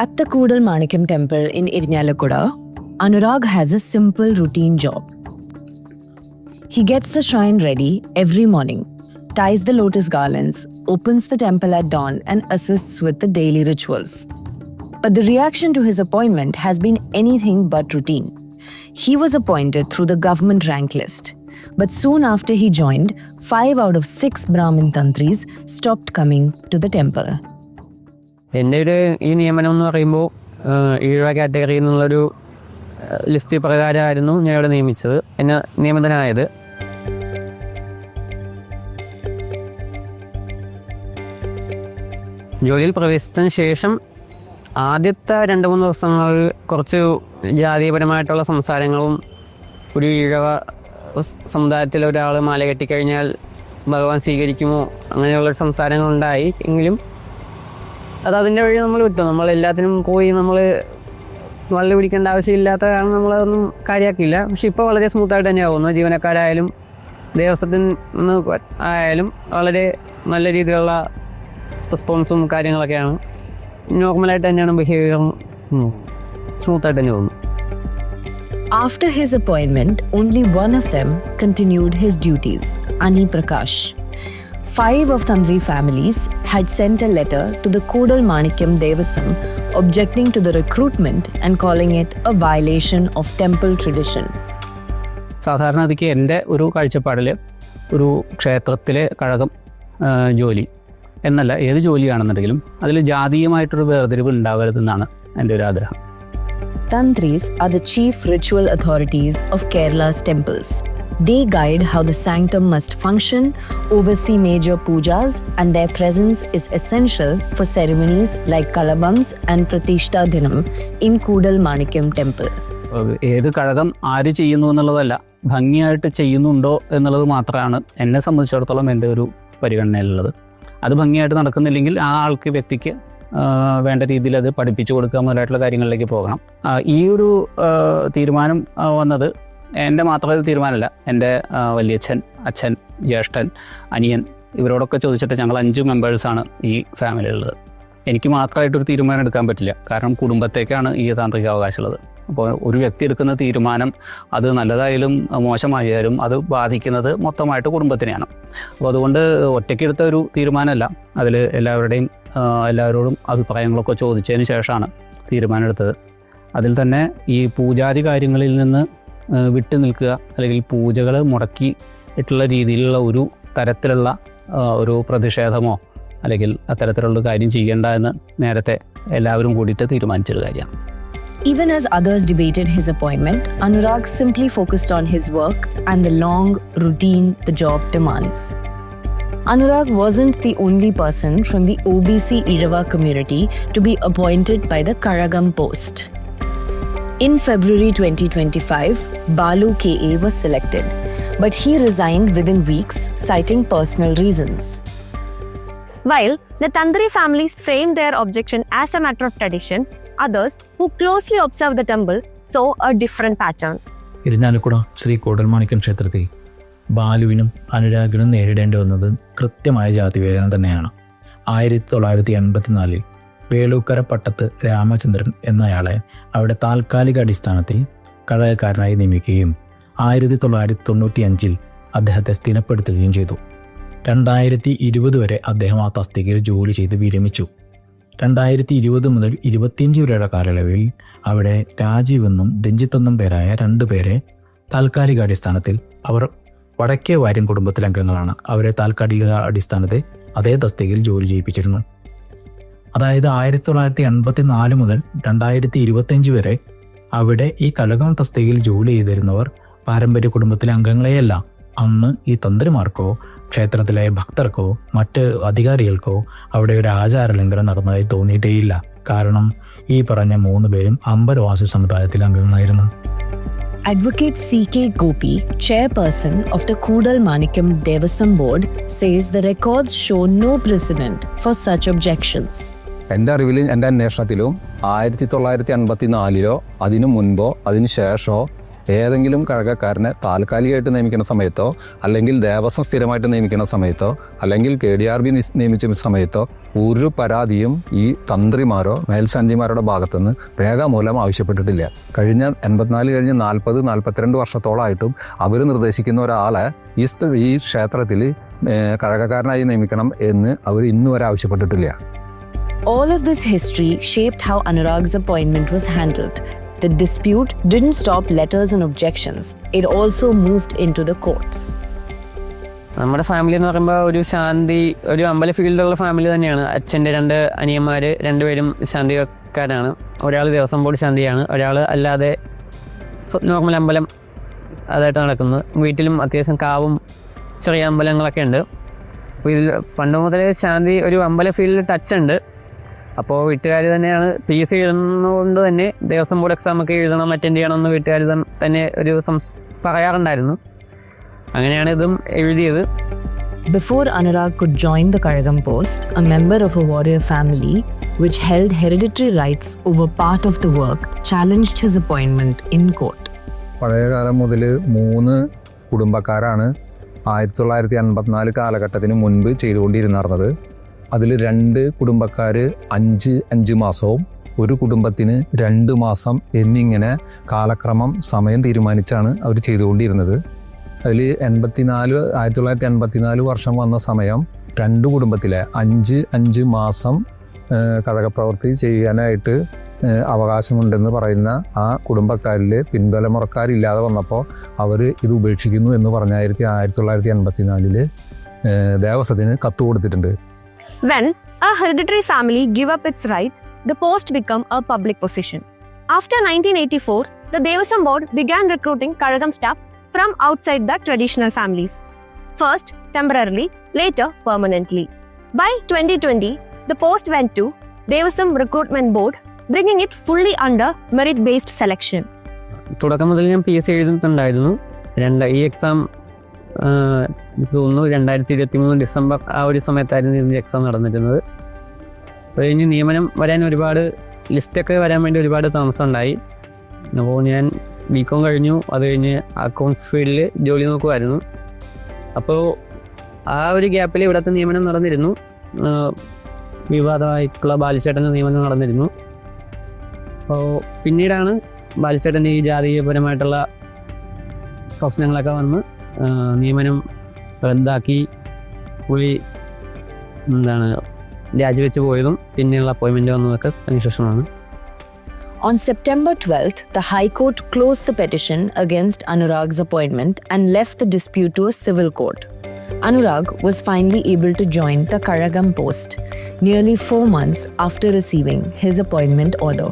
At the Kudal Manikyam temple in Irnyalakuda, Anurag has a simple routine job. He gets the shrine ready every morning, ties the lotus garlands, opens the temple at dawn and assists with the daily rituals. But the reaction to his appointment has been anything but routine. He was appointed through the government rank list. But soon after he joined, 5 out of 6 Brahmin Tantris stopped coming to the temple. എൻ്റെ ഒരു ഈ നിയമനം എന്ന് പറയുമ്പോൾ ഈഴവ കാറ്റഗറിയിൽ നിന്നുള്ളൊരു list പ്രകാരമായിരുന്നു ഞാൻ ഇവിടെ നിയമിച്ചത്, എന്നെ നിയമിതനായത്. ജോലിയിൽ പ്രവേശിച്ചതിന് ശേഷം ആദ്യത്തെ 2-3 ദിവസങ്ങളിൽ കുറച്ച് ജാതീയപരമായിട്ടുള്ള സംസാരങ്ങളും, ഒരു ഈഴവ സമുദായത്തിലെ ഒരാൾ മാല കെട്ടിക്കഴിഞ്ഞാൽ ഭഗവാൻ സ്വീകരിക്കുമോ അങ്ങനെയുള്ളൊരു സംസാരങ്ങളുണ്ടായി. എങ്കിലും അതിൻ്റെ വഴി നമ്മൾ വിട്ടു. നമ്മളെല്ലാത്തിനും പോയി നമ്മൾ വള്ളി പിടിക്കേണ്ട ആവശ്യമില്ലാത്ത കാരണം നമ്മളതൊന്നും കാര്യമാക്കിയില്ല. പക്ഷെ ഇപ്പോൾ വളരെ സ്മൂത്തായിട്ട് തന്നെ ആവുന്നു. ജീവനക്കാരായാലും ദേവസ്വത്തിൽ നിന്ന് ആയാലും വളരെ നല്ല രീതിയിലുള്ള റെസ്പോൺസും കാര്യങ്ങളൊക്കെയാണ്. നോർമലായിട്ട് തന്നെയാണ് ബിഹേവിയർ, സ്മൂത്തായിട്ട് തന്നെ പോകുന്നു. After his appointment, only one of them continued his duties, Ani Prakash. 5 of Tantri families had sent a letter to the Kudal Manikyam Devasam objecting to the recruitment and calling it a violation of temple tradition. സാധാരണ അതിക്ക് എൻ്റെ ഒരു കാഴ്ചപ്പാടിൽ ഒരു ക്ഷേത്രത്തിലെ കഴകം ജോലി എന്നല്ല, ഏത് ജോലിയാണെന്നുണ്ടെങ്കിലും അതിൽ ജാതീയമായിട്ടൊരു വേർതിരിവ് ഉണ്ടാവരുതെന്നാണ് എൻ്റെ ഒരു ആഗ്രഹം. Tantris are the chief ritual authorities of Kerala's temples. They guide how the sanctum must function, oversee major pujas, and their presence is essential for ceremonies like Kalabams and Pratishtha Dinam in Kudal Manikyam temple. ഏത് കഴകം ആര് ചെയ്യുന്നു എന്നുള്ളതല്ല, ഭംഗിയായിട്ട് ചെയ്യുന്നുണ്ടോ എന്നുള്ളത് മാത്രമാണ് എന്നെ സംബന്ധിച്ചിടത്തോളം എൻ്റെ ഒരു പരിഗണനയിലുള്ളത്. അത് ഭംഗിയായിട്ട് നടക്കുന്നില്ലെങ്കിൽ ആ ആൾക്ക്, വ്യക്തിക്ക് വേണ്ട രീതിയിൽ അത് പഠിപ്പിച്ചു കൊടുക്കുക മുതലായിട്ടുള്ള കാര്യങ്ങളിലേക്ക് പോകണം. ഈ ഒരു തീരുമാനം വന്നത് എൻ്റെ മാത്രം തീരുമാനമല്ല. എൻ്റെ വലിയച്ഛൻ, അച്ഛൻ, ജ്യേഷ്ഠൻ, അനിയൻ ഇവരോടൊക്കെ ചോദിച്ചിട്ട് ഞങ്ങൾ 5 മെമ്പേഴ്സാണ് ഈ ഫാമിലിയുള്ളത്. എനിക്ക് മാത്രമായിട്ടൊരു തീരുമാനം എടുക്കാൻ പറ്റില്ല, കാരണം കുടുംബത്തേക്കാണ് ഈ താന്ത്രിക അവകാശമുള്ളത്. അപ്പോൾ ഒരു വ്യക്തി എടുക്കുന്ന തീരുമാനം അത് നല്ലതായാലും മോശമായാലും അത് ബാധിക്കുന്നത് മൊത്തമായിട്ട് കുടുംബത്തിനെയാണ്. അപ്പോൾ അതുകൊണ്ട് ഒറ്റയ്ക്കെടുത്ത ഒരു തീരുമാനമല്ല, അതിൽ എല്ലാവരോടും അഭിപ്രായങ്ങളൊക്കെ ചോദിച്ചതിന് ശേഷമാണ് തീരുമാനമെടുത്തത്. അതിൽ തന്നെ ഈ പൂജാതി കാര്യങ്ങളിൽ നിന്ന് വിട്ടു നിൽക്കുക, അല്ലെങ്കിൽ പൂജകൾ മുടക്കിയിട്ടുള്ള രീതിയിലുള്ള ഒരു തരത്തിലുള്ള ഒരു പ്രതിഷേധമോ അല്ലെങ്കിൽ അത്തരത്തിലുള്ള കാര്യം ചെയ്യേണ്ട എന്ന് നേരത്തെ എല്ലാവരും കൂടിയിട്ട് തീരുമാനിച്ചൊരു കാര്യമാണ്. Even as others debated his appointment, Anurag simply focused on his work and the long routine the job demands. Anurag wasn't the only person from the OBC Irava community to be appointed by the Karagam post. In February 2025, Balu KA was selected, but he resigned within weeks, citing personal reasons. While the Tantri families framed their objection as a matter of tradition, others who closely observed the temple saw a different pattern. Irinjalakuda Shri Koodalmanikyam ക്ഷേത്രത്തിൽ ബാലുവിനും അനുരാഗിനും നേരിടേണ്ടി വന്നത് കൃത്യമായ ജാതിവിവേചനം തന്നെയാണ്. 1984 വേളൂക്കര പട്ടത്ത് രാമചന്ദ്രൻ എന്നയാളെ അവിടെ താൽക്കാലിക അടിസ്ഥാനത്തിൽ കഴകക്കാരനായി നിയമിക്കുകയും 1995 അദ്ദേഹത്തെ സ്ഥിരപ്പെടുത്തുകയും ചെയ്തു. 2020 വരെ അദ്ദേഹം ആ തസ്തികയിൽ ജോലി ചെയ്ത് വിരമിച്ചു. 2020 മുതൽ 25 വരെയുള്ള കാലയളവിൽ അവിടെ രാജീവ് എന്നും രഞ്ജിത്ത് എന്നും പേരായ 2 പേരെ താൽക്കാലിക അടിസ്ഥാനത്തിൽ, അവർ വടക്കേ വാര്യം കുടുംബത്തിലെ അംഗങ്ങളാണ്, അവരെ താൽക്കാലിക അടിസ്ഥാനത്തിൽ അതേ തസ്തികയിൽ ജോലി ചെയ്യിപ്പിച്ചിരുന്നു. അതായത് 1984 മുതൽ 2025 വരെ അവിടെ ഈ കലകം തസ്തികയിൽ ജോലി ചെയ്തിരുന്നവർ പാരമ്പര്യ കുടുംബത്തിലെ അംഗങ്ങളെയല്ല. അന്ന് ഈ തന്ത്രിമാർക്കോ ക്ഷേത്രത്തിലെ ഭക്തർക്കോ മറ്റ് അധികാരികൾക്കോ അവിടെ ഒരു ആചാരലംഘനം നടന്നതായി തോന്നിയിട്ടേയില്ല. കാരണം ഈ പറഞ്ഞ 3 പേരും അമ്പലവാസി സമുദായത്തിലെ അംഗങ്ങളായിരുന്നു. Advocate C.K. Gopi, chairperson of the Kudal Manikyam Devasam board, says the records show no precedent for such objections. എൻ്റെ അറിവിൽ, എൻ്റെ അന്വേഷണത്തിലും 1954 അതിനു മുൻപോ അതിനു ശേഷമോ ഏതെങ്കിലും കഴകക്കാരനെ താൽക്കാലികമായിട്ട് നിയമിക്കുന്ന സമയത്തോ അല്ലെങ്കിൽ ദേവസ്വം സ്ഥിരമായിട്ട് നിയമിക്കുന്ന സമയത്തോ അല്ലെങ്കിൽ KDRB നിയമിച്ച സമയത്തോ ഒരു പരാതിയും ഈ തന്ത്രിമാരോ മേൽശാന്തിമാരുടെ ഭാഗത്തുനിന്ന് രേഖാമൂലം ആവശ്യപ്പെട്ടിട്ടില്ല. കഴിഞ്ഞ 84 കഴിഞ്ഞ് 42 വർഷത്തോളമായിട്ടും അവർ നിർദ്ദേശിക്കുന്ന ഒരാളെ ഈ ക്ഷേത്രത്തിൽ കഴകക്കാരനായി നിയമിക്കണം എന്ന് അവർ ഇന്നുവരെ ആവശ്യപ്പെട്ടിട്ടില്ല. All of this history shaped how Anurag's appointment was handled. The dispute didn't stop letters and objections. It also moved into the courts. നമ്മുടെ ഫാമിലി എന്ന് പറയുമ്പോൾ ഒരു അമ്പല ഫീൽഡുള്ള ഫാമിലി തന്നെയാണ്. അച്ഛൻ്റെ 2 അനിയന്മാർ, 2 പേരും ശാന്തിക്കാരാണ്. ഒരാൾ ദേവസ്വം ബോർഡ് ശാന്തിയാണ്, ഒരാൾ അല്ലാതെ നോർമൽ അമ്പലം അതായിട്ട് നടക്കുന്നത്. വീട്ടിലും അത്യാവശ്യം കാവും ചെറിയ അമ്പലങ്ങളൊക്കെ ഉണ്ട്. അപ്പോൾ ഇതിൽ പണ്ട് മുതലേ ശാന്തി ഒരു അമ്പല ഫീൽഡിൽ ടച്ച് ഉണ്ട്. അപ്പോൾ വീട്ടുകാർ തന്നെയാണ് PSC എഴുതുന്നതുകൊണ്ട് തന്നെ ദേവസ്വം ബോർഡ് എക്സാമൊക്കെ എഴുതണം, അറ്റൻഡ് ചെയ്യണമെന്ന് വീട്ടുകാർ തന്നെ ഒരു പറയാറുണ്ടായിരുന്നു. അങ്ങനെയാണ് ഇതും എഴുതിയത്. Before Anurag could join the Karagam post, a member of a warrior family, which held hereditary rights over part of the work, challenged his appointment in court. പഴയകാലം മുതൽ 3 കുടുംബക്കാരാണ് 1954 കാലഘട്ടത്തിന് മുൻപ് ചെയ്തുകൊണ്ടിരുന്നത്. അതിൽ 2 കുടുംബക്കാർ 5 മാസവും ഒരു കുടുംബത്തിന് 2 മാസം എന്നിങ്ങനെ കാലക്രമം സമയം തീരുമാനിച്ചാണ് അവർ ചെയ്തുകൊണ്ടിരുന്നത്. അതിൽ 1984 വർഷം വന്ന സമയം 2 കുടുംബത്തിലെ 5 മാസം കഴകപ്രവൃത്തി ചെയ്യാനായിട്ട് അവകാശമുണ്ടെന്ന് പറയുന്ന ആ കുടുംബക്കാരിൽ പിൻതലമുറക്കാരില്ലാതെ വന്നപ്പോൾ അവർ ഇത് ഉപേക്ഷിക്കുന്നു എന്ന് പറഞ്ഞ 1984 ദേവസ്വത്തിന് കത്ത് കൊടുത്തിട്ടുണ്ട്. When a hereditary family give up its right, the post become a public position. After 1984, the Devaswam Board began recruiting Karagam staff from outside the traditional families. First, temporarily, later, permanently. By 2020, the post went to Devaswam Recruitment Board, bringing it fully under merit-based selection. തുടക്കം മുതൽ ഞാൻ PSC എഴുതുന്നുണ്ടായിരുന്നു. ഈ exam തോന്നുന്നു 2023 December ആ ഒരു സമയത്തായിരുന്നു ഇതിൻ്റെ exam നടന്നിരുന്നത്. അപ്പോൾ കഴിഞ്ഞ് നിയമനം വരാൻ ഒരുപാട് ലിസ്റ്റൊക്കെ വരാൻ വേണ്ടി ഒരുപാട് താമസം ഉണ്ടായി. അപ്പോൾ ഞാൻ BCom കഴിഞ്ഞു. അത് കഴിഞ്ഞ് അക്കൗണ്ട്സ് ഫീൽഡിൽ ജോലി നോക്കുമായിരുന്നു. അപ്പോൾ ആ ഒരു ഗ്യാപ്പിൽ ഇവിടുത്തെ നിയമനം നടന്നിരുന്നു. വിവാദമായിട്ടുള്ള ബാലിച്ചേട്ടൻ്റെ നിയമനം നടന്നിരുന്നു. അപ്പോൾ പിന്നീടാണ് ബാലിച്ചേട്ടൻ്റെ ഈ ജാതീയപരമായിട്ടുള്ള പ്രശ്നങ്ങളൊക്കെ വന്ന് നിയമനം റദ്ദാക്കി പുള്ളി രാജിവെച്ച് പോയതും പിന്നെയുള്ള അപ്പോയിൻമെൻറ്റ് വന്നതൊക്കെ അതിനുശേഷമാണ്. On September 12th, the High Court closed the petition against Anurag's appointment and left the dispute to a civil court. Anurag was finally able to join the Karagam post nearly 4 months after receiving his appointment order.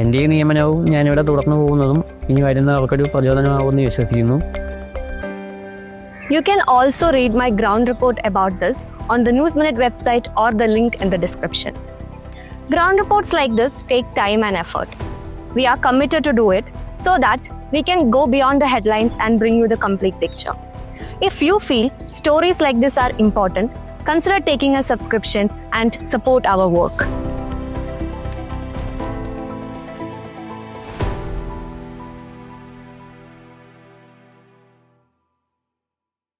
എൻ്റെ ഈ നിയമനവും ഞാനിവിടെ തുടർന്നു പോകുന്നതും ഇനി വരുന്നവർക്കൊരു പ്രചോദനമാകുമെന്ന് വിശ്വസിക്കുന്നു. You can also read my ground report about this on the News Minute website or the link in the description. Ground reports like this take time and effort. We are committed to do it so that we can go beyond the headlines and bring you the complete picture. If you feel stories like this are important, consider taking a subscription and support our work.